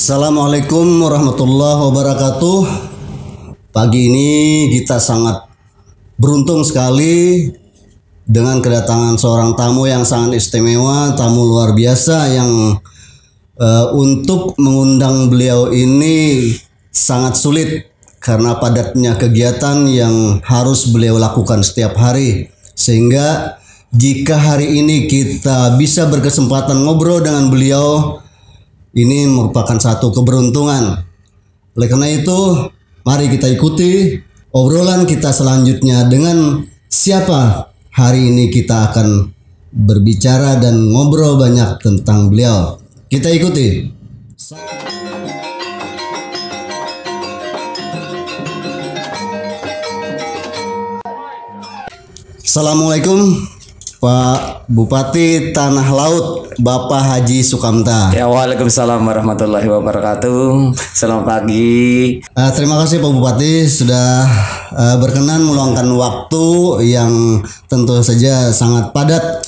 Assalamualaikum warahmatullahi wabarakatuh. Pagi ini kita sangat beruntung sekali dengan kedatangan seorang tamu yang sangat istimewa, tamu luar biasa yang untuk mengundang beliau ini sangat sulit karena padatnya kegiatan yang harus beliau lakukan setiap hari. Sehingga jika hari ini kita bisa berkesempatan ngobrol dengan beliau, ini merupakan satu keberuntungan. Oleh karena itu, mari kita ikuti obrolan kita selanjutnya dengan siapa. Hari ini kita akan berbicara dan ngobrol banyak tentang beliau. Kita ikuti. Assalamualaikum Pak Bupati Tanah Laut, Bapak Haji Sukamta. Ya, waalaikumsalam warahmatullahi wabarakatuh. Selamat pagi. Terima kasih Pak Bupati sudah berkenan meluangkan waktu yang tentu saja sangat padat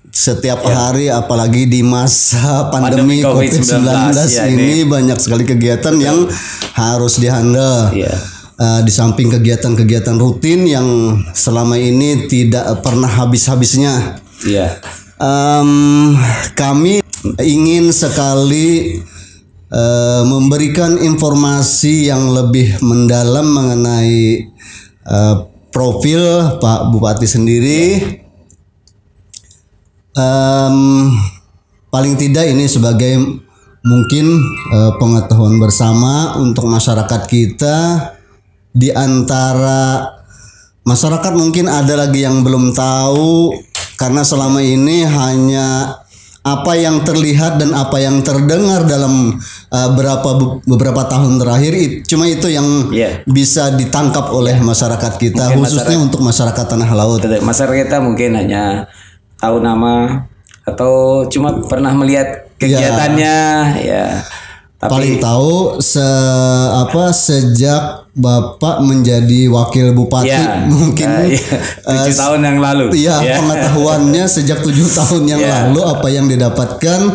setiap hari, apalagi di masa pandemi COVID-19 ini banyak sekali kegiatan yang harus dihandle. Di samping kegiatan-kegiatan rutin yang selama ini tidak pernah habis-habisnya. Kami ingin sekali memberikan informasi yang lebih mendalam mengenai profil Pak Bupati sendiri. Paling tidak ini sebagai mungkin pengetahuan bersama untuk masyarakat kita. Di antara masyarakat mungkin ada lagi yang belum tahu, karena selama ini hanya apa yang terlihat dan apa yang terdengar dalam beberapa tahun terakhir, cuma itu yang bisa ditangkap oleh masyarakat kita, mungkin khususnya untuk masyarakat Tanah Laut. Masyarakat kita mungkin hanya tahu nama atau cuma pernah melihat kegiatannya, Tapi paling tahu sejak Bapak menjadi wakil bupati mungkin 7 tahun yang lalu. Pengetahuannya sejak 7 tahun yang lalu apa yang didapatkan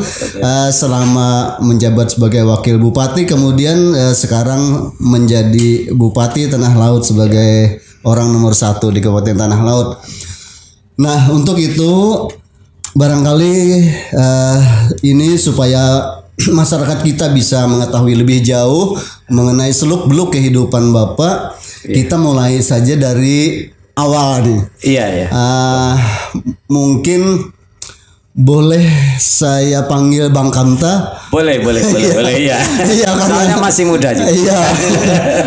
selama menjabat sebagai wakil bupati, kemudian sekarang menjadi Bupati Tanah Laut sebagai orang nomor 1 di Kabupaten Tanah Laut. Nah, untuk itu barangkali ini supaya masyarakat kita bisa mengetahui lebih jauh mengenai seluk-beluk kehidupan Bapak, kita mulai saja dari awal nih. Mungkin boleh saya panggil Bang Kamta? Boleh. Karena masih muda juga.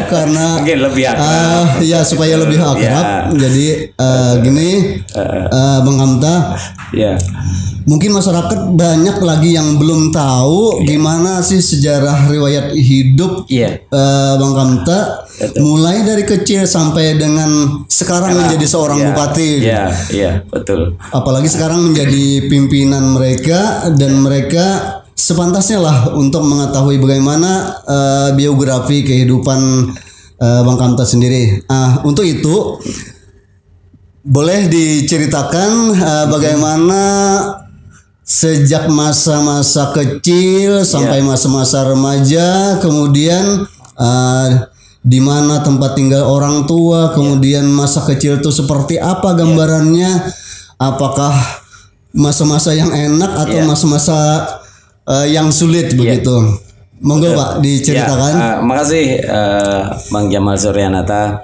Karena mungkin lebih akrab. Supaya lebih akrab. Jadi gini, Bang Kamta. Mungkin masyarakat banyak lagi yang belum tahu gimana sih sejarah riwayat hidup Bang Kamta, mulai dari kecil sampai dengan sekarang menjadi seorang bupati. Betul. Apalagi sekarang menjadi pimpinan mereka, dan mereka sepantasnya lah untuk mengetahui bagaimana biografi kehidupan Bang Kamta sendiri. Untuk itu boleh diceritakan bagaimana sejak masa-masa kecil sampai masa-masa remaja, kemudian di mana tempat tinggal orang tua, kemudian masa kecil itu seperti apa gambarannya, apakah masa-masa yang enak atau masa-masa yang sulit begitu. Monggo Pak diceritakan. Makasih Bang Jamal Suryanata.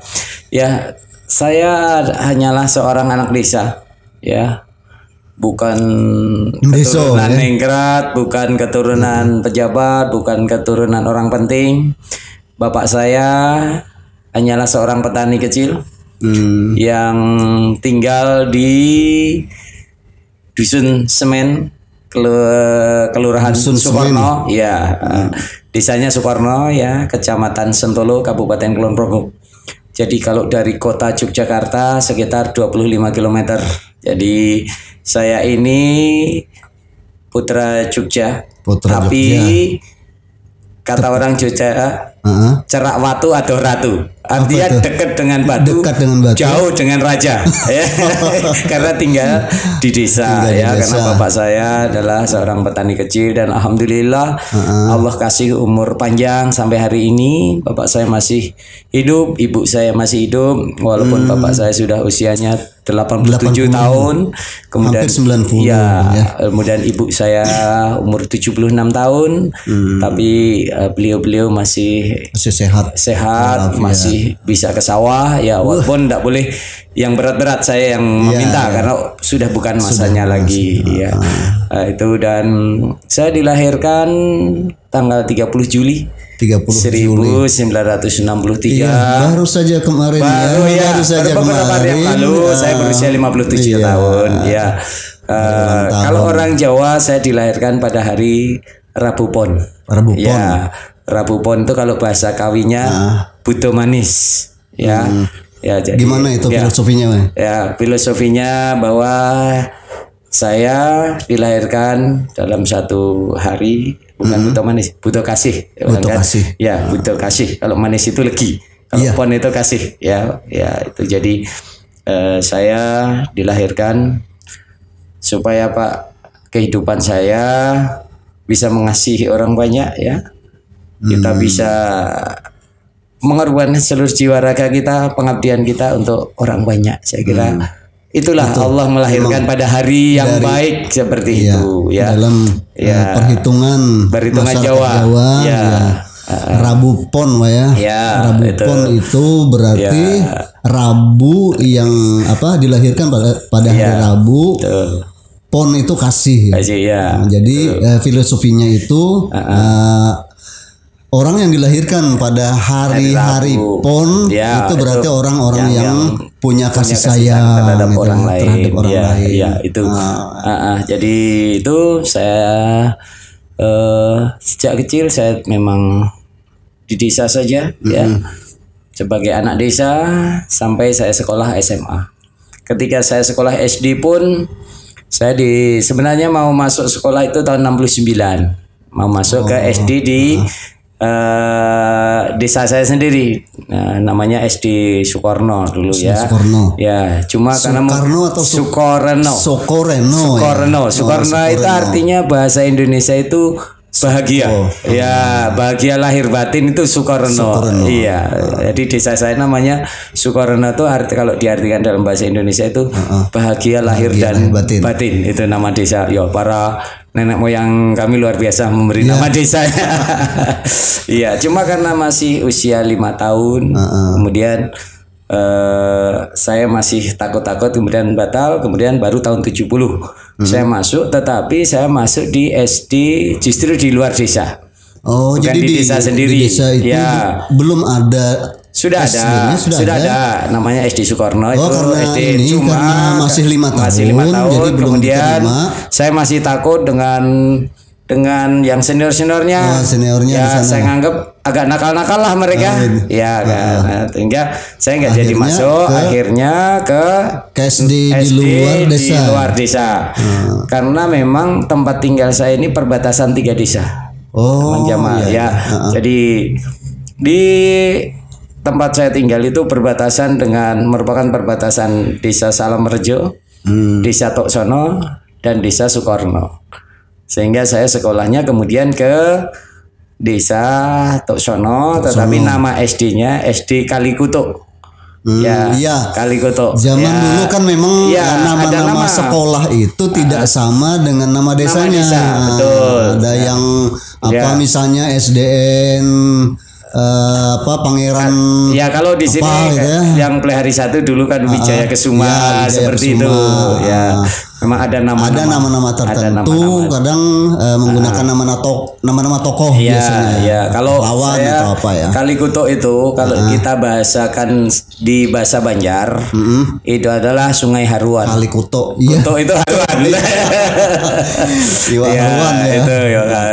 Saya hanyalah seorang anak desa, bukan keturunan ningrat, bukan keturunan pejabat, bukan keturunan orang penting. Bapak saya hanyalah seorang petani kecil yang tinggal di Dusun Semen, Kelurahan Sukorno, desanya Sukorno, Kecamatan Sentolo, Kabupaten Kulon Progo. Jadi kalau dari kota Yogyakarta sekitar 25 km. Jadi saya ini putra Jogja, tapi kata orang Jogja, cerak watu atau ratu. Artinya dekat dengan batu, jauh dengan raja. Karena tinggal di desa karena bapak saya adalah seorang petani kecil dan alhamdulillah Allah kasih umur panjang sampai hari ini. Bapak saya masih hidup, ibu saya masih hidup walaupun bapak saya sudah usianya 87 tahun. Kemudian hampir 90 kemudian ibu saya umur 76 tahun. Tapi beliau masih sehat, masih bisa ke sawah walaupun tidak boleh yang berat-berat, saya yang meminta karena sudah bukan masanya lagi itu. Dan saya dilahirkan tanggal 30 Juli 1963. Baru saja kemarin baru saja beberapa hari yang lalu saya berusia 57 tahun kalau orang Jawa saya dilahirkan pada hari Rabu Pon. Rabu Pon itu kalau bahasa kawinya Buto Manis jadi gimana itu filosofinya? Filosofinya bahwa saya dilahirkan dalam satu hari, bukan Buto Manis, Buto Kasih. Buto Kasih. Kalau manis itu legi, kalau pon itu kasih. Itu jadi saya dilahirkan supaya kehidupan saya bisa mengasihi orang banyak kita bisa mengorbankan seluruh jiwa raga kita, pengabdian kita untuk orang banyak. Saya kira itulah Allah melahirkan pada hari yang baik seperti itu dalam perhitungan Jawa. Rabu Pon Rabu Pon itu berarti Rabu yang dilahirkan pada hari Rabu. Pon itu kasih. Jadi filosofinya itu orang yang dilahirkan pada hari-hari Pon itu berarti orang-orang yang punya kasih sayang terhadap orang lain. Itu. Jadi itu saya sejak kecil saya memang di desa saja sebagai anak desa sampai saya sekolah SMA. Ketika saya sekolah SD pun saya sebenarnya mau masuk sekolah itu tahun 69. Mau masuk ke SD di desa saya sendiri, namanya SD Sukorno dulu cuma karena Sukorno itu artinya bahasa Indonesia itu bahagia. Bahagia lahir batin itu Sukorno. Jadi desa saya namanya Sukorno itu kalau diartikan dalam bahasa Indonesia itu bahagia lahir dan batin. Itu nama desa. Para nenek moyang kami luar biasa memberi nama desa. Cuma karena masih usia 5 tahun, kemudian saya masih takut-takut, kemudian batal, kemudian baru tahun 70 saya masuk, tetapi saya masuk di SD justru di luar desa. Bukan jadi di desa sendiri. Di desa itu belum ada. Sudah ada namanya SD Sukorno itu SD ini cuma karena masih 5 tahun, jadi belum kemudian saya masih takut dengan yang seniornya di sana. Saya nganggap agak nakal lah mereka sehingga saya nggak jadi masuk. Akhirnya ke SD di luar desa karena memang tempat tinggal saya ini perbatasan 3 desa. Jadi di tempat saya tinggal itu merupakan perbatasan desa Salamrejo, desa Toksono, dan desa Sukorno. Sehingga saya sekolahnya kemudian ke desa Toksono, tetapi nama SD-nya SD Kalikuto. Kalikuto. Zaman dulu kan memang nama-nama sekolah itu tidak sama dengan nama desanya. Betul. Ada yang misalnya SDN Pangeran kalau di sini yang pelihari satu dulu kan Wijaya Kesuma seperti itu. Memang ada nama-nama tertentu, kadang menggunakan nama-nama tokoh biasanya. Kalau saya Kalikuto itu kalau kita bahasakan di bahasa Banjar itu adalah Sungai Haruan. Kalikuto. Kuto itu Haruan. Haruan itu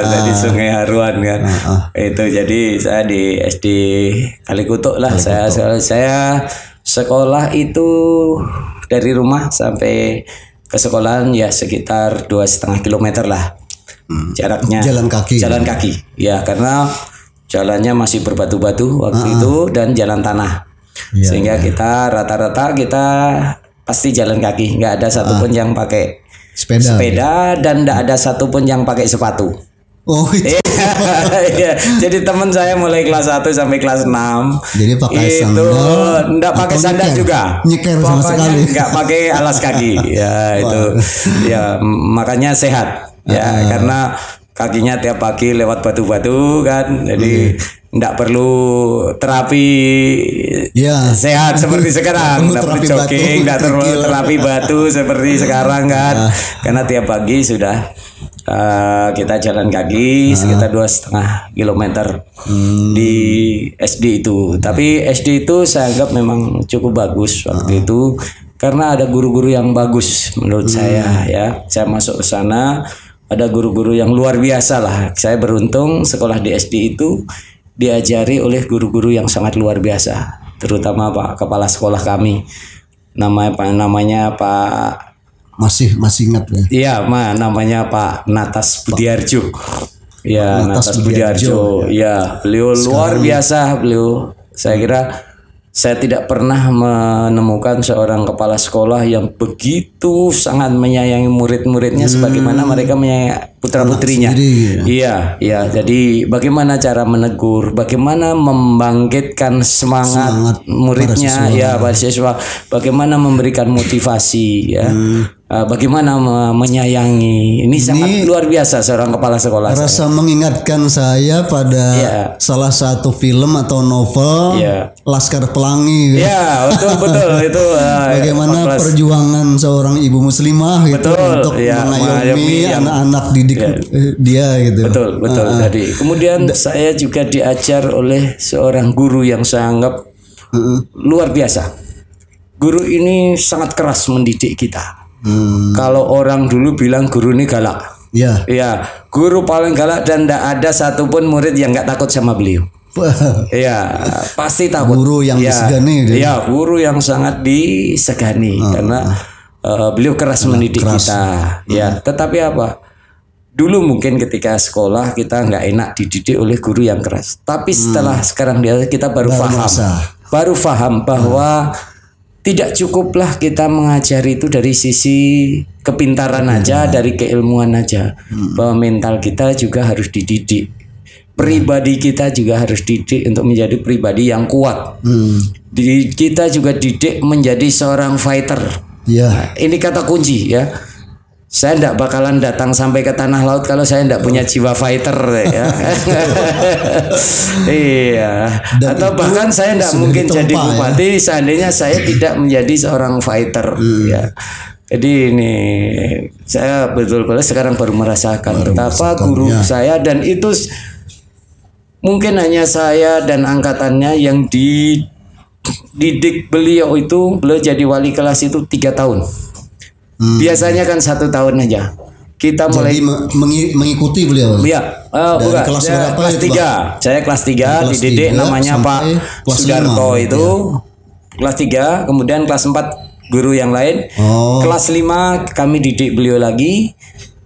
jadi Sungai Haruan kan. Itu jadi saya di SD Kalikuto lah. Saya sekolah itu dari rumah sampai ke sekolahan sekitar 2,5 kilometer lah jaraknya. Jalan kaki. Karena Jalannya masih berbatu-batu waktu itu dan jalan tanah. Sehingga kita rata-rata kita pasti jalan kaki, nggak ada satupun yang pakai sepeda dan nggak ada satupun yang pakai sepatu. Oh itu. Iya. Jadi teman saya mulai kelas 1 sampai kelas 6 jadi pakai itu sandal, enggak pakai sandal juga. Nyeker sama sekali. Enggak pakai alas kaki. Ya itu. Ya makanya sehat. Ya karena kakinya tiap pagi lewat batu-batu kan. Jadi enggak perlu terapi sehat seperti sekarang, enggak perlu jogging, enggak perlu terapi batu seperti sekarang kan. Karena tiap pagi sudah kita jalan kaki sekitar 2,5 kilometer di SD itu. Tapi SD itu saya anggap memang cukup bagus waktu itu karena ada guru-guru yang bagus menurut saya ya. Saya masuk ke sana ada guru-guru yang luar biasa lah. Saya beruntung sekolah di SD itu diajari oleh guru-guru yang sangat luar biasa, terutama Pak Kepala Sekolah kami. Namanya Pak masih ingat ya? Iya, namanya Pak Natas Budiarjo. Ya, Natas Budiarjo. Ya, beliau luar biasa. Beliau, saya kira saya tidak pernah menemukan seorang kepala sekolah yang begitu sangat menyayangi murid-muridnya sebagaimana mereka menyayangi putra-putrinya. Iya. Jadi bagaimana cara menegur, bagaimana membangkitkan semangat muridnya, para siswa, bagaimana memberikan motivasi, ya. Bagaimana menyayangi. Ini sangat luar biasa seorang kepala sekolah. Rasa mengingatkan saya pada salah satu film atau novel Laskar Pelangi. Iya, betul itu. Bagaimana perjuangan seorang ibu muslimah gitu untuk mengayomi anak-anak didik dia gitu. Betul. Jadi kemudian saya juga diajar oleh seorang guru yang saya anggap luar biasa. Guru ini sangat keras mendidik kita. Kalau orang dulu bilang guru ini galak. Iya, guru paling galak dan tidak ada satupun murid yang nggak takut sama beliau. Iya, pasti takut. Guru yang disegani. Iya, guru yang sangat disegani karena beliau keras mendidik kita. Ya, tetapi apa? Dulu mungkin ketika sekolah kita nggak enak dididik oleh guru yang keras. Tapi setelah sekarang kita baru paham bahwa tidak cukuplah kita mengajari itu dari sisi kepintaran aja, dari keilmuan aja. Bahwa mental kita juga harus dididik. Pribadi kita juga harus didik untuk menjadi pribadi yang kuat. Kita juga didik menjadi seorang fighter. Nah, ini kata kunci ya. Saya tidak bakalan datang sampai ke tanah laut kalau saya tidak punya jiwa fighter ya. Iya. Atau bahkan saya tidak mungkin jadi bupati seandainya saya tidak menjadi seorang fighter ya. Jadi ini saya betul-betul sekarang baru merasakan betapa guru saya, dan itu mungkin hanya saya dan angkatannya yang dididik beliau itu. Beliau jadi wali kelas itu 3 tahun. Biasanya kan 1 tahun aja. Kita mulai mengikuti beliau. Iya, bukan. Kelas berapa? Kelas 3. Saya kelas 3 dididik namanya Pak Sudarto itu. Kelas 3, kemudian kelas 4 guru yang lain. Kelas 5 kami didik beliau lagi.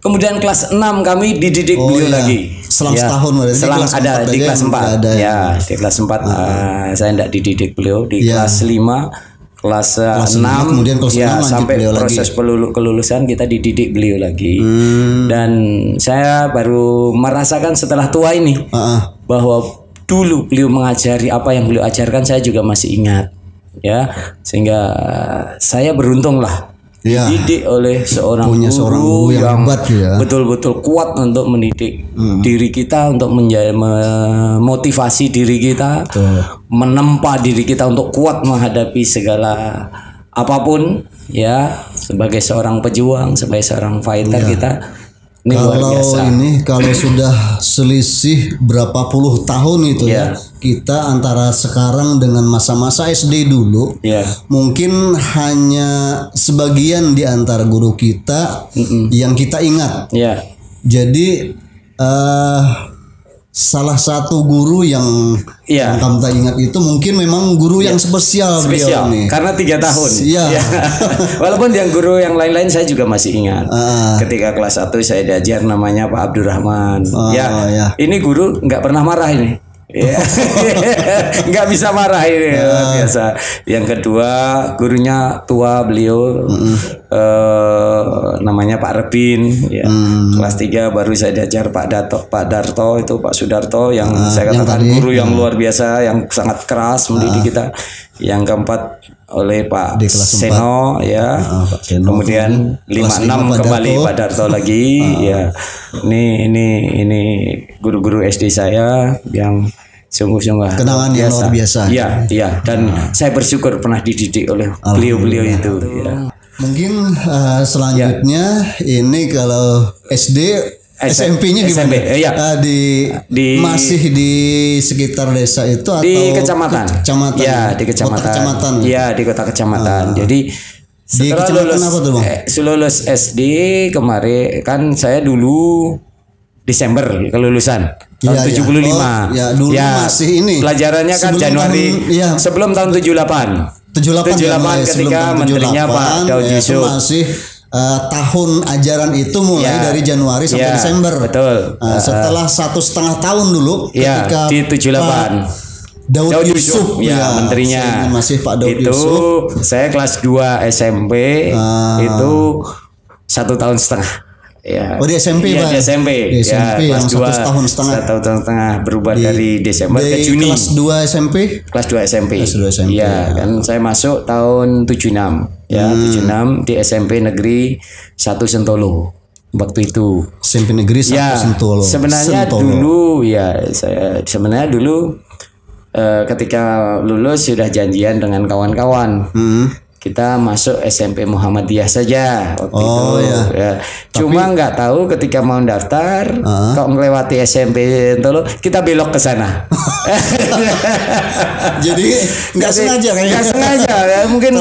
Kemudian kelas 6 kami dididik beliau lagi. Selang setahun berarti. Selang ada di kelas 4. Ya, di kelas 4 saya tidak dididik beliau. Di kelas 5, kelas 6 kemudian kelas 6 sampai proses kelulusan kita dididik beliau lagi. Dan saya baru merasakan setelah tua ini bahwa dulu beliau mengajari apa yang beliau ajarkan saya juga masih ingat ya, sehingga saya beruntung lah dididik oleh seorang guru yang betul-betul kuat untuk mendidik diri kita, untuk memotivasi diri kita, menempa diri kita untuk kuat menghadapi segala apapun ya, sebagai seorang pejuang, sebagai seorang fighter kita. Ini kalau sudah selisih berapa puluh tahun itu kita antara sekarang dengan masa-masa SD dulu, mungkin hanya sebagian di antara guru kita yang kita ingat. Jadi salah satu guru yang kamu tak ingat itu mungkin memang guru yang spesial beliau nih. Karena 3 tahun. Walaupun yang guru yang lain-lain saya juga masih ingat. Ketika kelas 1 saya diajar namanya Pak Abdurrahman. Ini guru nggak pernah marah ini. Ya. Nggak bisa marah ini biasa. Yang kedua gurunya tua beliau namanya Pak Rebin ya. Kelas 3 baru saya diajar Pak Darto itu Pak Sudarto yang saya katakan guru yang luar biasa yang sangat keras mendidik kita. Yang keempat oleh Pak Seno ya. Pak Seno. Kemudian 56 kembali Pak Darto lagi ya. Ini guru-guru SD saya yang sungguh-sungguh kenangan yang luar biasa. Iya, dan saya bersyukur pernah dididik oleh beliau-beliau itu ya. Mungkin selanjutnya ini kalau SD SMP-nya gimana? Iya. Masih di sekitar desa itu atau di kecamatan? Kecamatan. Ya, di kecamatan. Kota kecamatan. Iya, di kota kecamatan. Jadi setelah lulus SD kemarin kan saya dulu Desember kelulusan tahun 75. Dulu masih ini. Pelajarannya kan Januari sebelum tahun 78 ketika menterinya Pak Daud Yusuf. Masih tahun ajaran itu mulai dari Januari sampai Desember. Betul. Setelah 1,5 tahun dulu ketika di 78 Daud Yusuf menterinya masih Pak Daud itu, Yusuf. Saya kelas 2 SMP itu 1,5 tahun. Ya. Oh di SMP Pak? Di SMP. Di SMP yang 1,5 tahun. 1,5 tahun berubah dari Desember ke Juni. Kelas 2 SMP? Kelas 2 SMP. Kelas 2 SMP. Ya, kan saya masuk tahun 76. Ya, 76 di SMP Negeri 1 Sentolo. Waktu itu. SMP Negeri 1 Sentolo. Sebenarnya dulu ketika lulus sudah janjian dengan kawan-kawan. Kita masuk SMP Muhammadiyah saja waktu itu. Ya. Cuma nggak tahu ketika mau daftar, kok melewati SMP Sentolo, kita belok ke sana. Jadi nggak sengaja kayaknya. Nggak sengaja ya, mungkin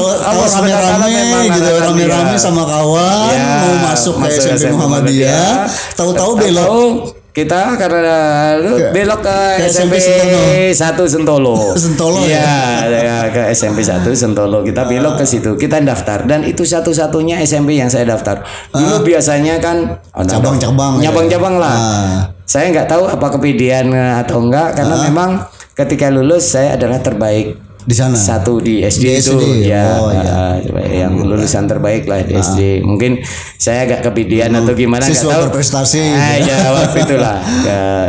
rame-rame sama kawan mau masuk ke SMP Muhammadiyah, tahu-tahu belok. Kita karena belok ke SMP 1 Sentolo. Iya, ke SMP 1 Sentolo. Kita belok ke situ. Kita daftar dan itu satu-satunya SMP yang saya daftar. Dulu biasanya kan cabang-cabang lah. Saya nggak tahu apa kepedean atau enggak karena memang ketika lulus saya adalah terbaik di sana. Satu di SD itu yang lulusan terbaik lah di SD. Mungkin saya agak kepedean atau gimana nggak tahu. Berprestasi. Ya waktu itulah.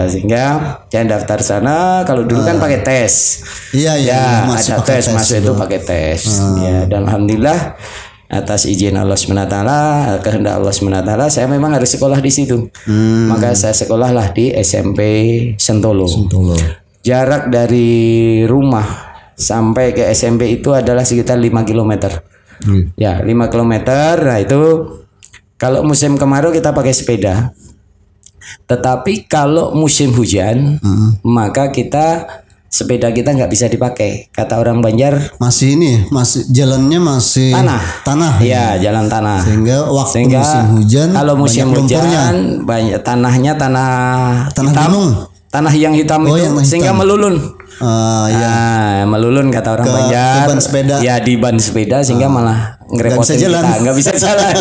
Sehingga saya daftar sana. Kalau dulu kan pakai tes. Iya. Ada tes masuk itu pakai tes. Ya, dan alhamdulillah atas izin Allah SWT, kehendak Allah SWT, saya memang harus sekolah di situ. Maka saya sekolahlah di SMP Sentolo. Jarak dari rumah sampai ke SMP itu adalah sekitar 5 km. Ya, 5 km. Nah itu kalau musim kemarau kita pakai sepeda. Tetapi kalau musim hujan, maka sepeda kita nggak bisa dipakai. Kata orang Banjar, masih jalannya masih tanah. Ya, jalan tanah. Sehingga musim hujan, kalau musim hujan banyak tanahnya tanah hitam, gunung. Tanah yang hitam itu sehingga melulun. Melulun kata orang Banjar. Ya di ban sepeda sehingga malah ngerepotin kita, nggak bisa jalan.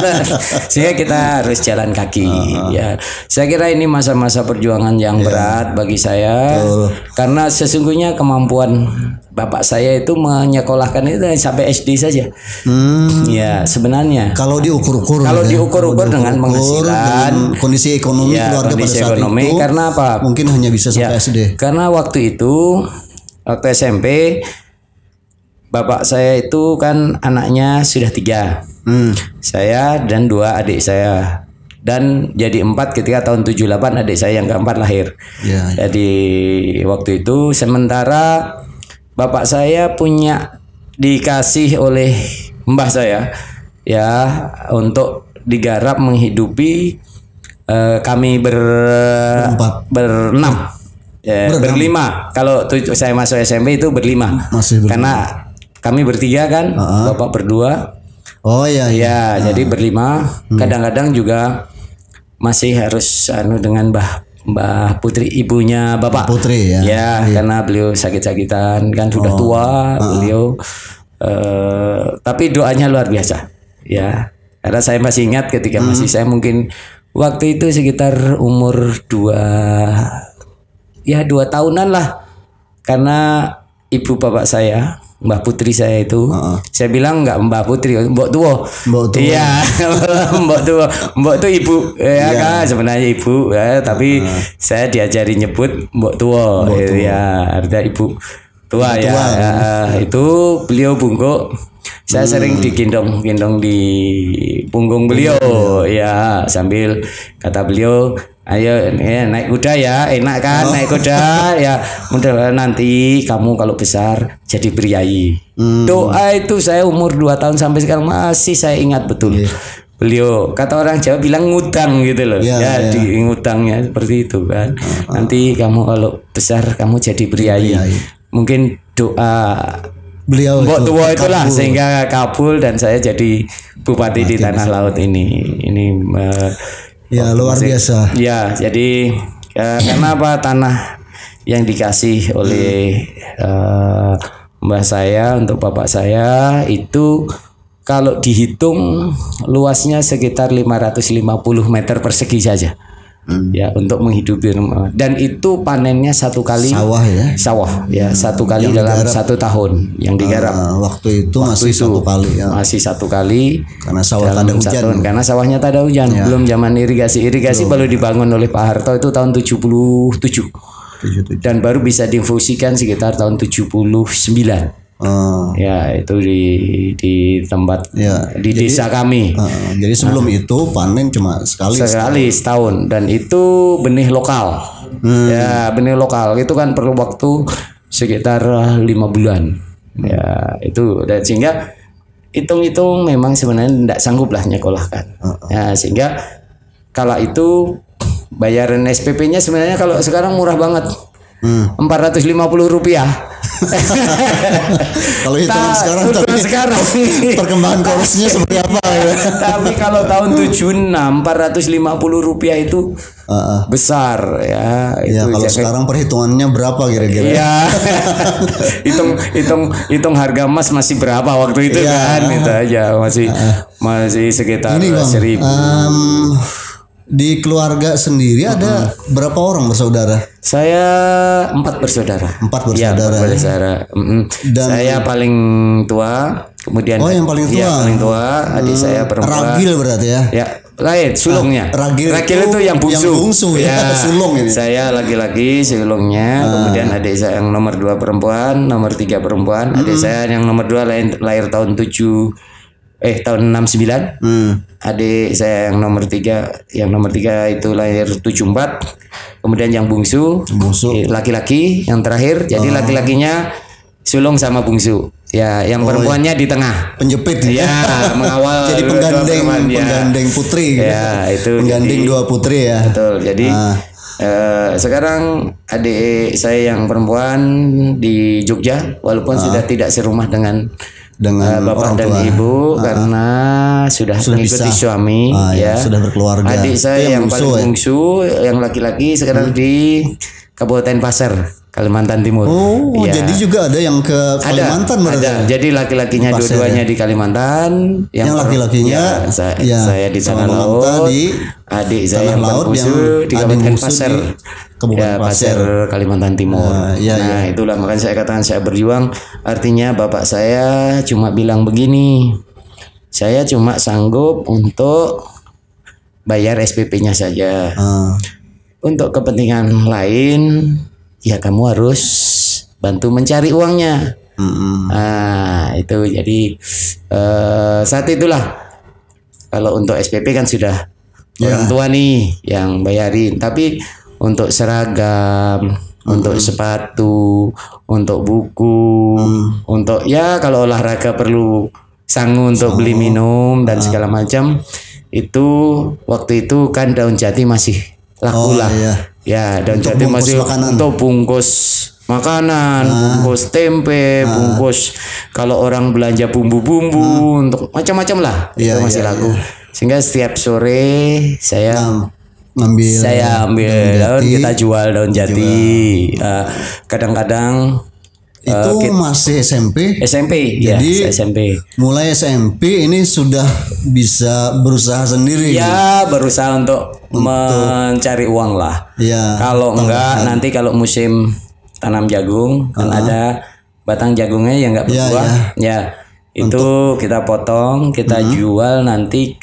Sehingga kita harus jalan kaki. Ya, saya kira ini masa-masa perjuangan yang berat bagi saya. Karena sesungguhnya kemampuan bapak saya itu menyekolahkan itu sampai SD saja. Ya sebenarnya. Kalau diukur-ukur dengan penghasilan, kondisi ekonomi keluarga pada saat itu. Karena apa? Mungkin hanya bisa sampai SD. Karena waktu itu. Waktu SMP bapak saya itu kan anaknya sudah 3. Saya dan 2 adik saya. Dan jadi 4 ketika tahun 78 adik saya yang keempat lahir. Jadi waktu itu sementara bapak saya dikasih oleh mbah saya ya untuk digarap menghidupi kami berenam. Berlima. Kalau saya masuk SMP itu berlima. Karena kami bertiga kan, bapak berdua. Jadi berlima. Kadang-kadang juga masih harus dengan Mbah Putri, ibunya bapak. Putri ya. Karena beliau sakit-sakitan kan sudah tua beliau. Tapi doanya luar biasa. Ya. Karena saya masih ingat ketika masih saya mungkin waktu itu sekitar umur 2 tahunan lah. karena ibu bapak saya, Mbah Putri saya itu, saya bilang nggak Mbah Putri, Mbok Tuwo. Iya, Mbok Tuwo. Mbok itu ibu, ya kan sebenarnya ibu, ya, tapi saya diajari nyebut Mbok Tuwo, ya, artinya ibu tua ya. Itu beliau bungkuk, saya sering digendong-gendong di punggung beliau, ya, sambil kata beliau, ayo naik kuda ya, enak kan naik kuda ya, mudah nanti kamu kalau besar jadi priayi. Doa itu saya umur 2 tahun sampai sekarang masih saya ingat betul. Beliau kata orang Jawa bilang ngutang gitu loh, di ngutangnya seperti itu kan. Nanti kamu kalau besar kamu jadi priayi. Mungkin doa beliau Mbok Tuwo itulah sehingga kabul dan saya jadi bupati di Tanah Laut ini. Ya luar biasa. Ya, jadi karena apa, tanah yang dikasih oleh mbah saya untuk bapak saya itu kalau dihitung luasnya sekitar 550 meter persegi saja. Ya, untuk menghidupi rumah. Dan itu panennya 1 kali sawah ya 1 kali dalam 1 tahun yang digarap. Waktu itu masih 1 kali ya. Masih 1 kali karena sawah tak ada hujan. Karena sawahnya tak ada hujan. Belum zaman irigasi baru dibangun oleh Pak Harto itu tahun 77. Dan baru bisa diinfusikan sekitar tahun 79. Ya, itu di tempat di desa kami. Jadi sebelum itu panen cuma sekali setahun, dan itu benih lokal. Ya, benih lokal itu kan perlu waktu sekitar 5 bulan. Ya, itu dan sehingga hitung-hitung memang sebenarnya tidak sanggup lah nyekolahkan. Ya, sehingga kala itu bayaran SPP-nya sebenarnya kalau sekarang murah banget. 450 rupiah. Kalau hitungan sekarang perkembangan korupsinya seperti apa ya? Tapi kalau tahun 76 450 rupiah itu besar ya. Ya kalau sekarang perhitungannya berapa kira-kira? Iya. hitung harga emas masih berapa waktu itu kan? Itu aja masih sekitar 1.000. Di keluarga sendiri ada berapa orang bersaudara? Saya 4 bersaudara. 4 bersaudara. Ya, 4 bersaudara. Dan saya paling tua. Kemudian yang paling tua. Ya, paling tua. Adik saya perempuan. Ragil berarti ya? Ya, lain sulungnya. Ragil itu yang bungsu. Yang bungsu ya. Sulung ini. Saya laki-laki sulungnya. Kemudian adik saya yang nomor 2 perempuan, nomor 3 perempuan. Adik saya yang nomor 2 lahir tahun 69. Adik saya yang nomor 3 itu lahir 74. Kemudian yang bungsu laki-laki yang terakhir. Jadi laki-lakinya sulung sama bungsu. Ya, yang perempuannya di tengah. Penjepit ya, mengawal. Jadi penggandeng putri. Ya, itu penggandeng 2 putri ya. Betul. Jadi sekarang adik saya yang perempuan di Jogja, walaupun sudah tidak serumah dengan bapak dan ibu karena sudah mengikuti suami sudah berkeluarga. Adik saya yang paling bungsu yang laki-laki sekarang di Kabupaten Pasir, Kalimantan Timur. Jadi juga ada yang ke Kalimantan ada. Jadi laki-lakinya dua-duanya di Kalimantan, yang laki-lakinya saya di Tanah Laut, adik saya yang bungsu di Kabupaten Pasir. Pasir, Kalimantan Timur. Itulah makanya saya katakan saya berjuang. Artinya bapak saya cuma bilang begini, saya cuma sanggup untuk bayar SPP-nya saja. Untuk kepentingan lain, ya kamu harus bantu mencari uangnya. Itu jadi saat itulah kalau untuk SPP kan sudah orang tua nih yang bayarin, tapi untuk seragam, untuk sepatu, untuk buku, untuk kalau olahraga perlu sangu untuk beli minum dan segala macam. Itu waktu itu kan daun jati masih laku lah. Ya, daun jati masih untuk bungkus makanan, bungkus tempe, bungkus kalau orang belanja bumbu-bumbu untuk macam-macam lah. Itu masih laku. Sehingga setiap sore saya ambil daun, kita jual daun jati. Kadang-kadang itu masih SMP. Jadi SMP. Mulai SMP ini sudah bisa berusaha sendiri. Ya, berusaha untuk mencari uang lah. Ya. Kalau enggak nanti kalau musim tanam jagung, kan ada batang jagungnya yang nggak berbuah, ya. Itu kita potong, kita jual nanti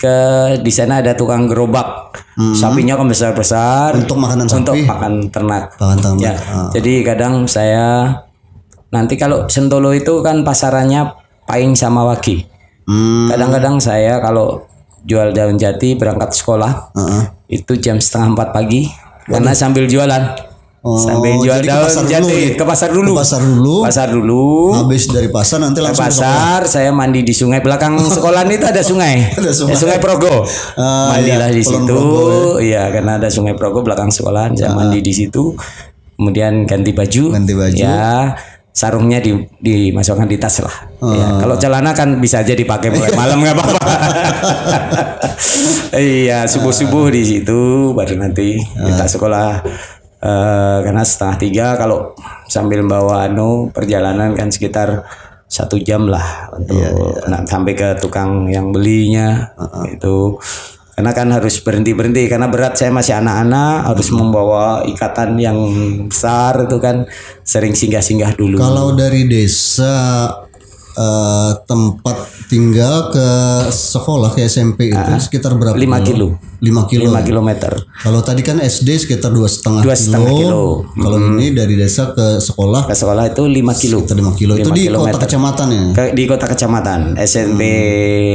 di sana ada tukang gerobak. Sapinya kan besar-besar untuk makanan sapi. Untuk pakan ternak. Ya. Ah. Jadi kadang saya nanti kalau Sentolo itu kan pasarannya Pahing sama Wage. Kadang-kadang saya kalau jual daun jati berangkat sekolah itu jam 3:30 pagi karena sambil jualan. Sambil jual daun jati ke pasar dulu. Pasar dulu. Habis dari pasar nanti langsung ke pasar. Saya mandi di sungai belakang sekolah itu ada sungai. Sungai Progo. Mandilah di situ. Iya, karena ada sungai Progo belakang sekolah. Saya mandi di situ. Kemudian ganti baju. Ya, sarungnya dimasukkan di tas lah. Ya, kalau celana kan bisa aja dipakai mulai malam nggak apa-apa. Iya, subuh-subuh di situ baru nanti kita sekolah. Karena 2:30 kalau sambil bawa perjalanan kan sekitar 1 jam lah untuk sampai ke tukang yang belinya itu. Karena kan harus berhenti karena berat, saya masih anak-anak, harus membawa ikatan yang besar itu kan, sering singgah-singgah dulu. Kalau dari desa tempat tinggal ke sekolah ke SMP itu sekitar berapa? 5 kilo. 5 kilometer. Kalau tadi kan SD sekitar 2,5 kilo. Kalau ini dari desa ke sekolah. Ke sekolah itu 5 kilo. Sekitar 5 kilo. Itu di kota kecamatan ya? Di kota kecamatan, SMP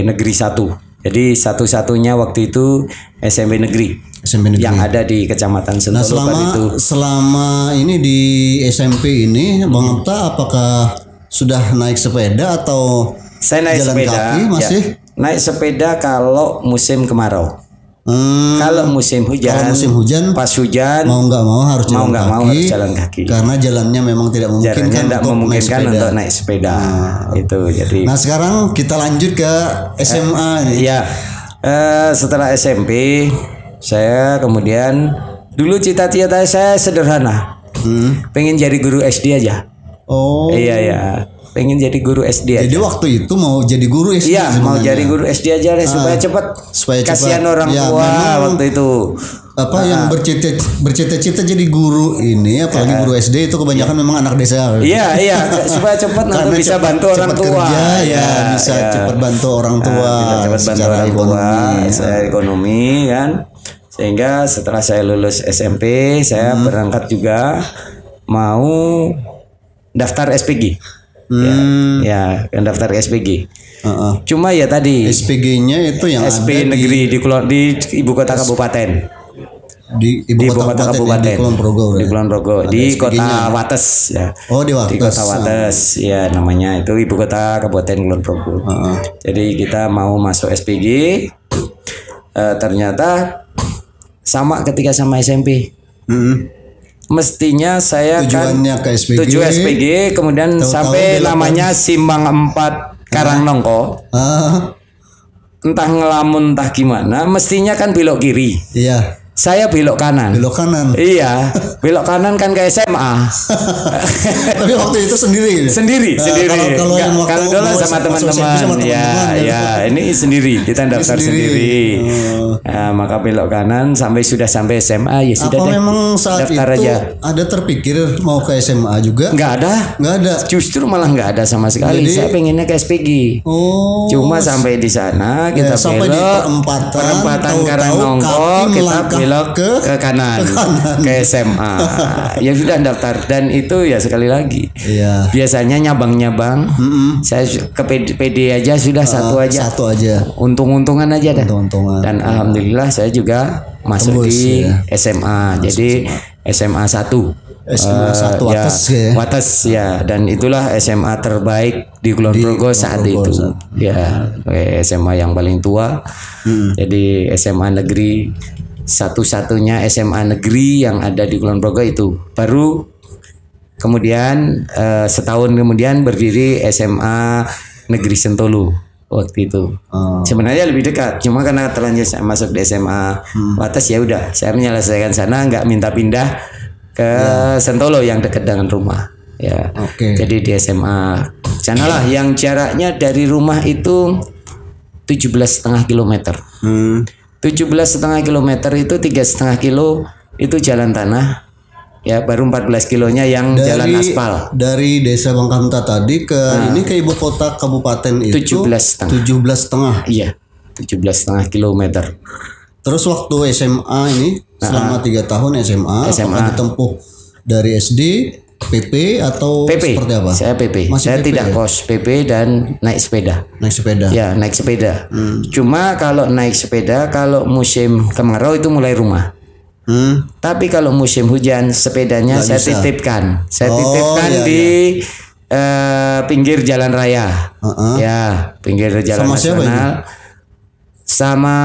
Negeri 1. Jadi satu-satunya waktu itu SMP Negeri. Yang ada di Kecamatan Sentolo. Nah, selama ini di SMP ini Bang Apta apakah sudah naik sepeda atau saya naik jalan sepeda kaki masih? Ya, naik sepeda kalau musim kemarau. Kalau musim hujan, pas hujan mau nggak mau harus jalan kaki. Karena jalannya memang tidak memungkinkan untuk naik sepeda. Itu jadi. Nah sekarang kita lanjut ke SMA. Iya. Setelah SMP saya kemudian dulu cita-cita saya sederhana. Pengen jadi guru SD aja. Oh. Iya. Pengen jadi guru SD aja. Jadi waktu itu mau jadi guru SD. Iya, mau jadi guru SD aja deh supaya cepat. Kasihan orang tua waktu itu. Yang bercita-cita jadi guru ini, apalagi guru SD itu kebanyakan memang anak desa. Iya, supaya cepat nanti bisa bantu orang tua. Bisa cepat bantu orang tua. Secara ekonomi kan. Sehingga setelah saya lulus SMP, saya berangkat juga mau daftar SPG. Ya, daftar SPG. Cuma ya tadi SPG-nya itu yang SP ada negeri di ibu kota kabupaten. Di ibu kota kabupaten di Kulon Progo, di kota Wates ya. Oh, di Wates. Di kota Wates ya, namanya itu ibu kota kabupaten Kulon Progo. Jadi kita mau masuk SPG, ternyata sama ketika sama SMP. Mestinya saya tujuannya ke SPG. Tujuh SPG, kemudian sampai namanya Simbang 4 Karangnongko. Entah ngelamun entah gimana, mestinya kan belok kiri. Iya. Saya belok kanan. Iya, belok kanan kan ke SMA. Tapi waktu itu sendiri. Kalau dulu sama teman-teman. Ya, ini sendiri. Kita daftar sendiri. Nah, maka belok kanan sampai sampai SMA ya sudah. Apa memang saat daftar itu aja. Ada terpikir mau ke SMA juga? Nggak ada. Justru malah nggak ada sama sekali. Jadi, saya pengennya ke SPG. Cuma sampai di sana kita sampai belok di perempatan Karangnongko, kita belok ke kanan ke SMA. Ya sudah daftar, dan itu ya sekali lagi. Iya. Biasanya nyabang-nyabang. Saya ke PD aja sudah satu aja. Untung-untungan aja dah. Dan alhamdulillah saya juga masuk di SMA. Jadi SMA 1. SMA 1 Wates ya, dan itulah SMA terbaik di Kulon Progo saat itu. Ya, SMA yang paling tua. Jadi SMA negeri, satu-satunya SMA negeri yang ada di Kulon Progo itu. Baru kemudian setahun kemudian berdiri SMA Negeri Sentolo waktu itu. Sebenarnya lebih dekat, cuma karena terlanjur saya masuk di SMA Wates, ya udah saya menyelesaikan sana, nggak minta pindah ke Sentolo yang dekat dengan rumah. Ya. Jadi di SMA sanalah yang jaraknya dari rumah itu 17,5 km. 17,5 km itu 3,5 kilo itu jalan tanah. Ya, baru 14 kilonya yang jalan aspal. Dari desa Bangkamta tadi ke ini ke ibu kota kabupaten itu 17,5. Iya, 17,5 kilometer. Terus waktu SMA ini selama 3 tahun SMA apakah ditempuh dari SD, PP atau PP. seperti apa? Saya PP. Saya PP, tidak kos, PP dan naik sepeda. Naik sepeda. Ya, naik sepeda. Cuma kalau naik sepeda kalau musim kemarau itu mulai rumah. Tapi kalau musim hujan sepedanya saya titipkan. Saya titipkan di pinggir jalan raya. Ya, pinggir jalan nasional. Sama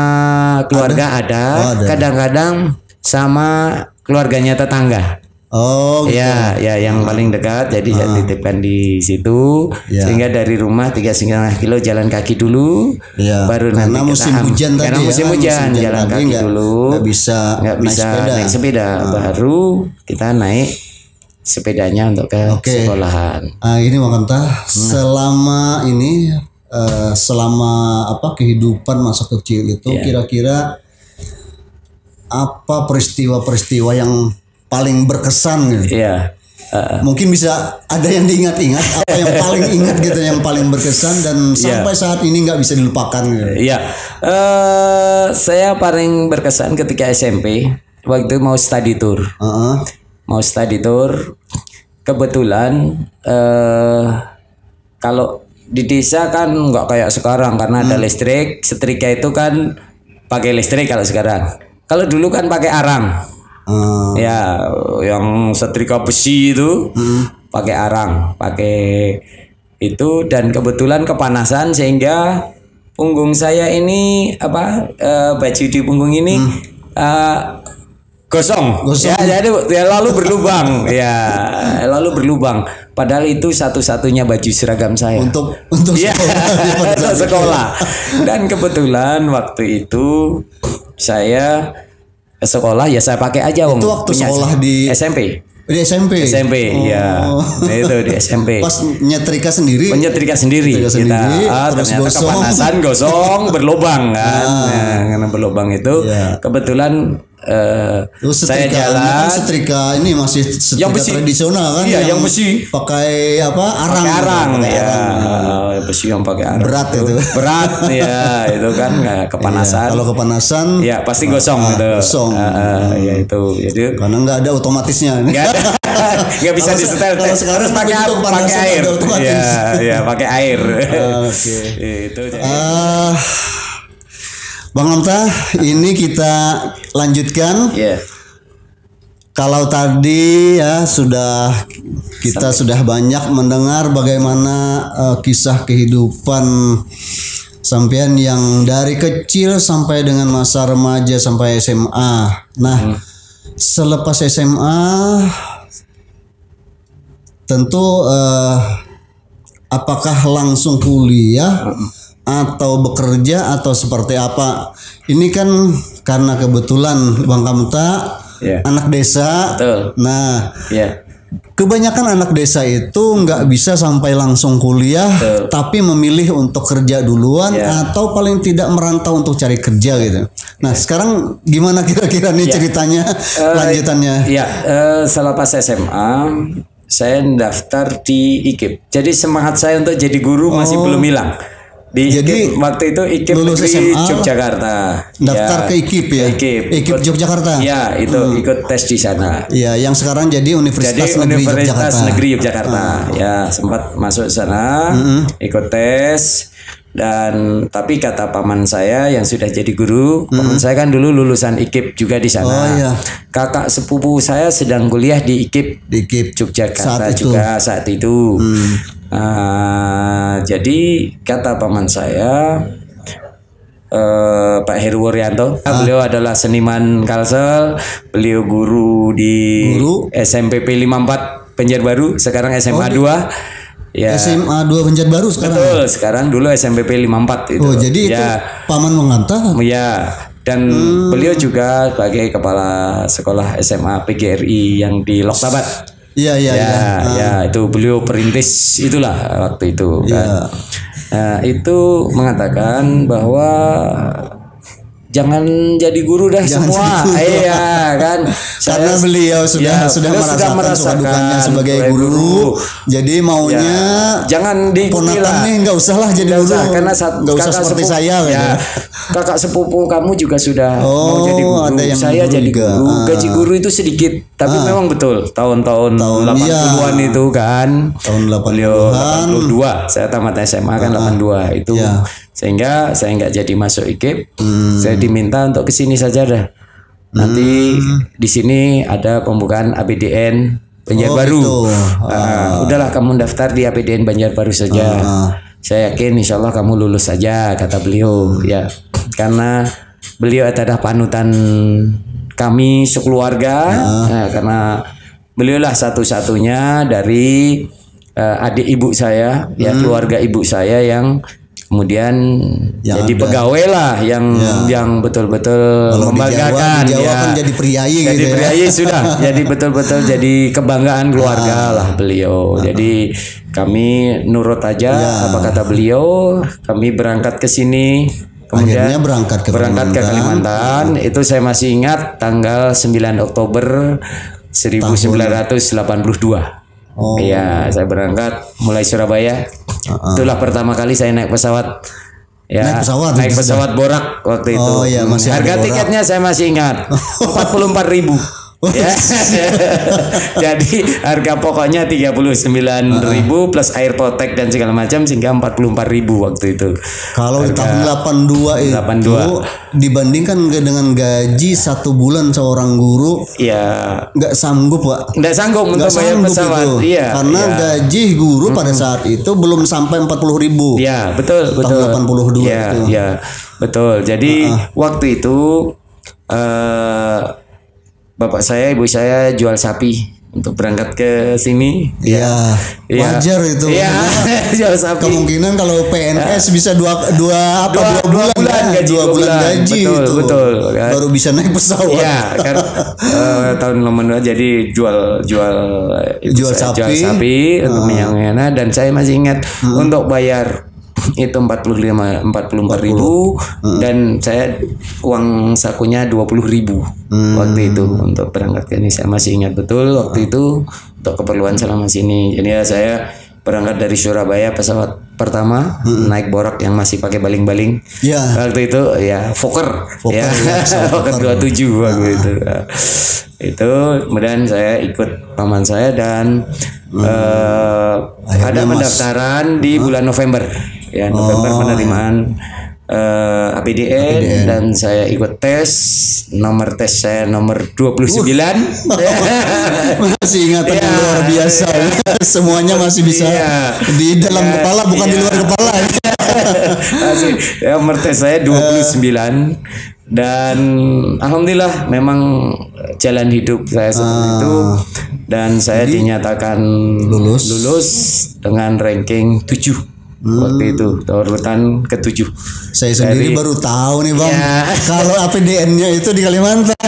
keluarga ada. Kadang-kadang sama keluarganya tetangga. Oh, gitu. Ya, yang paling dekat. Jadi saya titipkan di situ, sehingga dari rumah 3,5 kilo jalan kaki dulu, baru karena nanti musim hujan tadi. Karena musim hujan jalan kaki dulu, nggak bisa naik sepeda. Baru kita naik sepedanya untuk ke sekolahan. Ini Wakanta, selama ini, selama kehidupan masa kecil itu kira-kira apa peristiwa-peristiwa yang paling berkesan gitu? Mungkin bisa ada yang diingat-ingat, apa yang paling ingat gitu, yang paling berkesan dan sampai saat ini nggak bisa dilupakan gitu. Saya paling berkesan ketika SMP waktu mau study tour. Mau study tour, kebetulan kalau di desa kan nggak kayak sekarang karena ada listrik, setrika itu kan pakai listrik kalau sekarang. Kalau dulu kan pakai arang. Ya, yang setrika besi itu pakai arang, pakai itu, dan kebetulan kepanasan sehingga punggung saya ini baju di punggung ini gosong. Ya, jadi lalu berlubang. Lalu berlubang. Padahal itu satu-satunya baju seragam saya untuk sekolah. Dan kebetulan waktu itu saya sekolah saya pakai aja itu waktu sekolah di SMP. Di SMP. Itu di SMP. Pas menyetrika sendiri. Ternyata kepanasan gosong berlubang kan. Karena berlubang itu kebetulan saya jalan. Setrika ini masih setrika tradisional kan? Iya, yang besi. Pakai arang. Besi yang pakai arang. Berat itu. Berat itu kan kepanasan. Kalau kepanasan pasti gosong itu. Itu. Jadi karena nggak ada otomatisnya. Nggak bisa disetel. Kalau sekarang pakai air. Pakai air. Itu jadi. Bang Amta, ini kita lanjutkan. Kalau tadi kita sudah banyak mendengar bagaimana kisah kehidupan sampean yang dari kecil sampai dengan masa remaja sampai SMA. Nah, selepas SMA tentu apakah langsung kuliah atau bekerja atau seperti apa? Ini kan karena kebetulan Bang Kamta anak desa. Betul. Nah, kebanyakan anak desa itu nggak bisa sampai langsung kuliah, tapi memilih untuk kerja duluan atau paling tidak merantau untuk cari kerja gitu. Nah, sekarang gimana kira-kira nih ceritanya lanjutannya? Selepas SMA saya daftar di IKIP. Jadi semangat saya untuk jadi guru masih belum hilang. Jadi waktu itu IKIP lulus Negeri SMA, Yogyakarta. Daftar ke IKIP ya. IKIP Yogyakarta. Ya, itu ikut tes di sana. Iya, yang sekarang jadi Universitas Negeri Yogyakarta. Ya, sempat masuk sana, ikut tes. Dan tapi kata paman saya yang sudah jadi guru, paman saya kan dulu lulusan IKIP juga di sana. Kakak sepupu saya sedang kuliah di IKIP Yogyakarta saat itu. Jadi kata paman saya, Pak Heru Wuryanto, beliau adalah seniman Kalsel, beliau guru di SMPP 54 Banjarbaru, sekarang SMA 2. SMA 2 Banjarbaru sekarang. Betul, sekarang dulu SMPP 54 itu. Jadi itu paman mengantar. Dan beliau juga sebagai kepala sekolah SMA PGRI yang di Loktabat. Itu beliau perintis itulah waktu itu kan. Itu mengatakan bahwa jangan jadi guru dah Jangan semua. jadi guru. Iya kan. Karena beliau sudah merasakan suka dukanya sebagai guru. Jadi maunya jangan diikuti lah. Ponakannya nggak usah lah jadi guru. Karena nggak usah seperti saya. Ya, kakak sepupu kamu juga sudah mau jadi guru. Ada yang saya guru jadi juga. guru. Gaji guru itu sedikit, tapi memang betul tahun-tahun 80-an itu kan. Tahun 80-an. 82. Saya tamat SMA kan 82 itu. Sehingga saya nggak jadi masuk IKIP. Saya diminta untuk kesini saja dah. Nanti di sini ada pembukaan APDN Banjarbaru. Gitu. Udahlah kamu daftar di APDN Banjarbaru saja. Saya yakin insya Allah kamu lulus saja, kata beliau. Ya, karena beliau adalah panutan kami sekeluarga. Karena beliau lah satu-satunya dari adik ibu saya, ya keluarga ibu saya yang kemudian jadi pegawai lah yang betul-betul membanggakan. Di Jawa kan jadi priayi jadi gitu priayi sudah. Jadi betul-betul jadi kebanggaan keluarga lah beliau. Jadi kami nurut aja apa kata beliau. Kami berangkat ke sini. Kemudian Akhirnya berangkat ke Kalimantan. Itu saya masih ingat tanggal 9 Oktober 1982. Iya, saya berangkat mulai Surabaya. Itulah pertama kali saya naik pesawat. Ya, naik pesawat Borak waktu itu. Harga tiketnya saya masih ingat 44.000. Ya. Jadi harga pokoknya 39.000 plus air potek dan segala macam sehingga 44.000 waktu itu. Kalau tahun 82 itu dibandingkan dengan gaji 1 bulan seorang guru, ya nggak sanggup Pak. Nggak sanggup untuk bayar pesawat. Iya, karena gaji guru pada saat itu belum sampai 40.000. Iya, betul. Tahun 82 itu. Iya, betul. Jadi waktu itu bapak saya, ibu saya jual sapi untuk berangkat ke sini. Iya, wajar itu. Iya, jual sapi. Kemungkinan kalau PNS bisa dua bulan gaji. Betul. Baru bisa naik pesawat. Iya, kan tahun 82 jadi jual sapi untuk menyangena, dan saya masih ingat untuk bayar itu 44.000 dan saya uang sakunya 20.000 waktu itu untuk berangkat ke ini. Saya masih ingat betul waktu itu untuk keperluan selama sini. Jadi ya saya berangkat dari Surabaya, pesawat pertama naik Borak yang masih pakai baling-baling. Waktu itu ya Fokker ya, Fokker 27 waktu itu. Itu kemudian saya ikut paman saya dan ada pendaftaran di bulan November. Ya, November penerimaan APDN dan saya ikut tes. Nomor tes saya nomor 29. Masih ingatan yang luar biasa. Semuanya masih bisa di dalam kepala, bukan di luar kepala. Masih nomor tes saya 29 dan alhamdulillah memang jalan hidup saya seperti itu, dan saya dinyatakan lulus dengan ranking 7. Waktu itu urutan ke-7. Saya sendiri baru tahu nih Bang. Kalau APDN-nya itu di Kalimantan.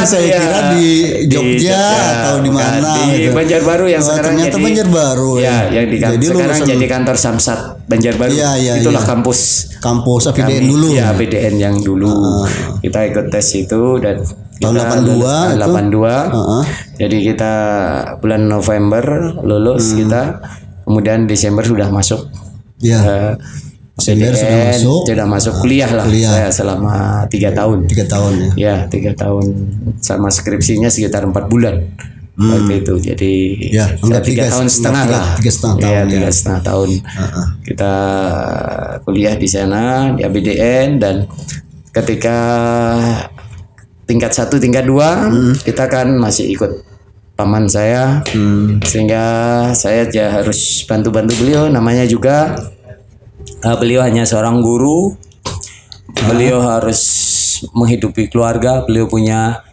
Saya kira di Jogja atau di mana. Di Banjarbaru yang sekarang ternyata jadi Banjarbaru. Ya, yang sekarang jadi kantor Samsat Banjarbaru. Itulah kampus APDN dulu. Ya, APDN yang dulu. Kita ikut tes itu dan tahun 82. Jadi kita bulan November lulus kita. Kemudian Desember sudah masuk. Desember sudah masuk kuliah lah. Saya selama 3 tahun. 3 tahun ya. 3 tahun sama skripsinya sekitar 4 bulan. Waktu itu. Jadi 3 tahun setengah lah. 3,5 tahun. 3,5 tahun. Kita kuliah di sana di APDN, dan ketika tingkat 1, tingkat 2 kita kan masih ikut paman saya, sehingga saya harus bantu-bantu beliau. Namanya juga beliau hanya seorang guru, beliau harus menghidupi keluarga. Beliau punya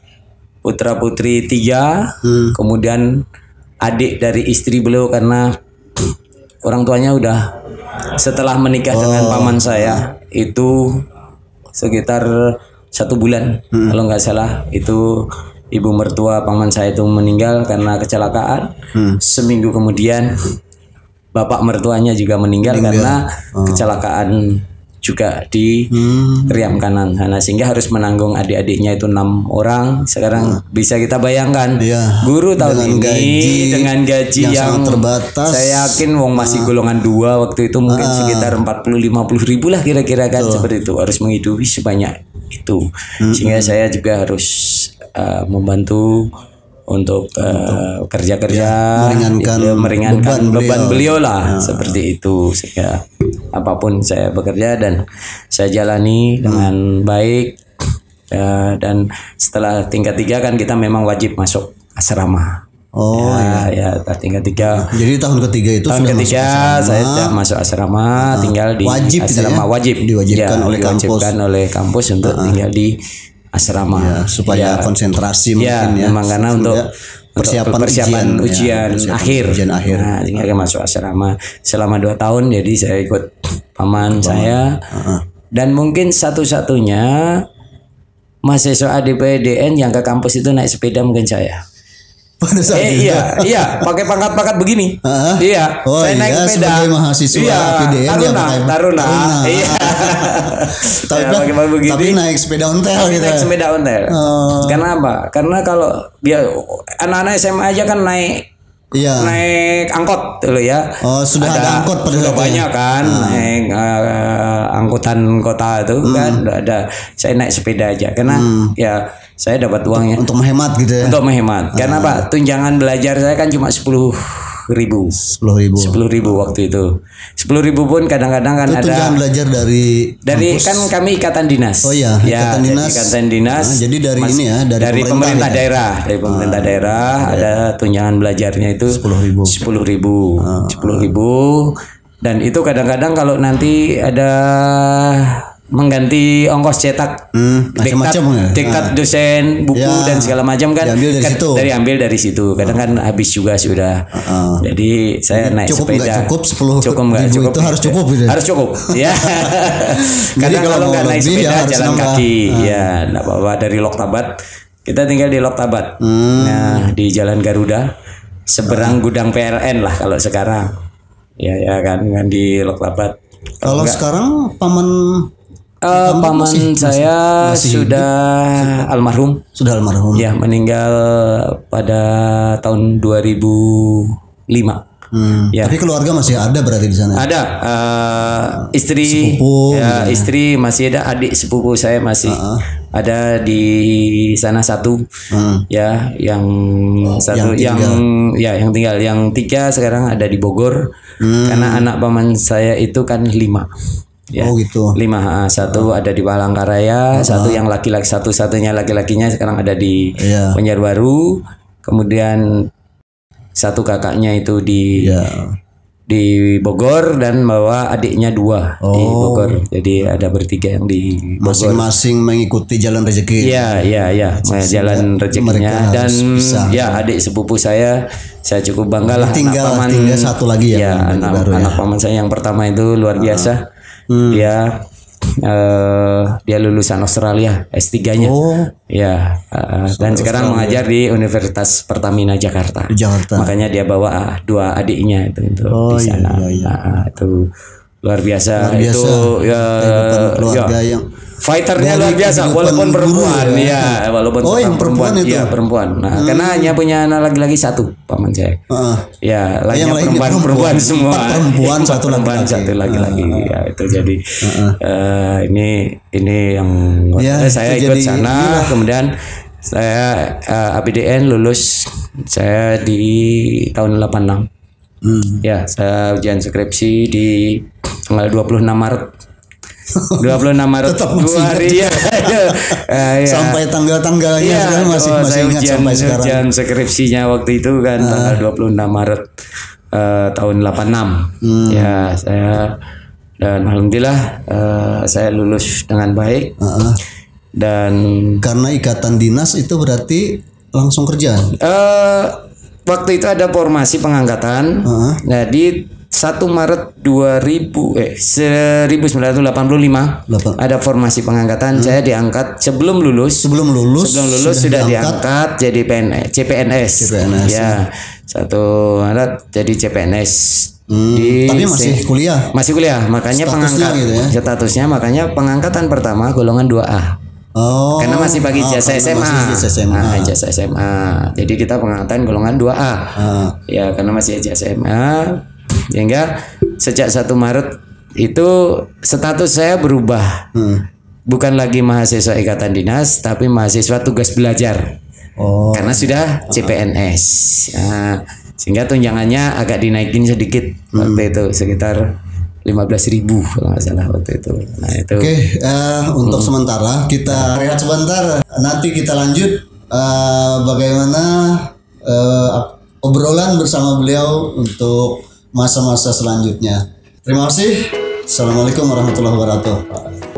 putra putri 3, kemudian adik dari istri beliau, karena orang tuanya udah setelah menikah dengan paman saya itu sekitar 1 bulan kalau nggak salah, itu ibu mertua paman saya itu meninggal karena kecelakaan. Seminggu kemudian bapak mertuanya juga meninggal karena kecelakaan juga di Riam Kanan sana, sehingga harus menanggung adik-adiknya itu 6 orang. Sekarang bisa kita bayangkan guru tahun ini dengan gaji yang terbatas. Saya yakin wong masih golongan 2 waktu itu mungkin sekitar 40-50 ribu lah kira-kira kan, seperti itu, harus menghidupi sebanyak itu. Sehingga saya juga harus membantu untuk kerja-kerja meringankan beban beliau lah, seperti itu. Sehingga apapun saya bekerja dan saya jalani dengan baik, dan setelah tingkat 3 kan kita memang wajib masuk asrama. Ya tingkat 3. Jadi tahun ketiga itu tahun ketiga saya sudah masuk asrama, tinggal di asrama wajib diwajibkan oleh kampus untuk tinggal di asrama supaya konsentrasi mungkin memang karena untuk persiapan ujian akhir. Nah, tinggal masuk asrama selama 2 tahun. Jadi saya ikut paman saya dan mungkin satu-satunya mahasiswa ADPDN yang ke kampus itu naik sepeda mungkin saya. Iya, pakai pangkat begini. Saya naik sepeda. Sebagai mahasiswa APDN Taruna. Iya. Tapi naik sepeda ontel gitu. Naik sepeda ontel. Karena apa? Karena kalau biar anak-anak SMA aja kan naik angkot dulu ya. Sudah ada angkot sudah banyak kan, naik angkutan kota itu kan ada. Saya naik sepeda aja karena ya saya dapat uangnya untuk menghemat gitu ya. Untuk menghemat. Karena Pak, tunjangan belajar saya kan cuma 10.000 waktu itu. 10.000 pun kadang-kadang kan itu ada tunjangan belajar dari kan kami ikatan dinas. Ikatan dinas. Jadi dari dari pemerintah daerah, ada tunjangan belajarnya itu 10.000. 10.000 dan itu kadang-kadang kalau nanti ada mengganti ongkos cetak diktat dosen buku dan segala macam kan diambil dari situ. Kadang kan habis juga sudah. Jadi saya naik sepeda. Cukup nggak cukup itu harus cukup gitu. Harus cukup ya. Kadang kalau nggak naik sepeda jalan kaki nggak apa-apa. Dari Loktabat kita tinggal di Loktabat. Nah di Jalan Garuda seberang gudang PLN lah kalau sekarang ya kan di Loktabat. Kalau sekarang paman saya sudah almarhum. Ya, meninggal pada tahun 2005. Tapi keluarga masih ada berarti di sana. Ada istri, sepupu, istri masih ada, adik sepupu saya masih ada di sana satu. Yang tinggal, yang 3 sekarang ada di Bogor. Karena anak paman saya itu kan 5. Gitu. 5, satu ada di Palangkaraya, satu yang laki-laki, satu-satunya laki-lakinya sekarang ada di Banjarbaru, kemudian satu kakaknya itu di Bogor dan bawa adiknya 2 di Bogor. Jadi ada bertiga yang di Bogor. Masing-masing mengikuti jalan rezeki. Iya, jalan rezekinya dan adik sepupu saya cukup bangga lah. Tinggal satu lagi anak paman saya yang pertama itu luar biasa. Dia lulusan Australia S3-nya. Dan sekarang mengajar di Universitas Pertamina Jakarta. Makanya dia bawa 2 adiknya itu di sana. Itu luar biasa. Itu keluarga yang fighternya luar biasa walaupun perempuan walaupun perempuan Nah, karena hanya punya anak lagi 1 paman saya. Lainnya perempuan semua. Perempuan satu lagi. Itu jadi ini yang saya ikut sana. Kemudian saya APDN lulus saya di tahun 86. Saya ujian skripsi di tanggal 26 Maret. 26 Maret 2 hari sampai tanggal-tanggalnya masih ingat sampai sekarang. Ujian skripsinya waktu itu kan tanggal 26 Maret tahun 86. Saya dan alhamdulillah saya lulus dengan baik. Dan karena ikatan dinas itu berarti langsung kerja. Waktu itu ada formasi pengangkatan. Jadi 1 Maret 1985 ada formasi pengangkatan. Saya diangkat sebelum lulus sudah diangkat jadi CPNS. 1 Maret jadi CPNS. Tapi masih kuliah. Masih kuliah, makanya Statusnya gitu ya? statusnya makanya pengangkatan pertama golongan 2A. Oh. Karena masih bagi ijazah karena SMA. masih SMA. Nah, ijazah SMA. Jadi kita pengangkatan golongan 2A. Ya, karena masih ijazah SMA. Sehingga sejak 1 Maret itu status saya berubah. Bukan lagi mahasiswa ikatan dinas, tapi mahasiswa tugas belajar. Karena sudah CPNS. Nah, sehingga tunjangannya agak dinaikin sedikit waktu itu, sekitar 15.000 kalau nggak salah waktu itu. Nah itu. Oke, untuk sementara kita rehat sebentar. Nanti kita lanjut bagaimana obrolan bersama beliau untuk masa-masa selanjutnya. Terima kasih. Assalamualaikum warahmatullahi wabarakatuh.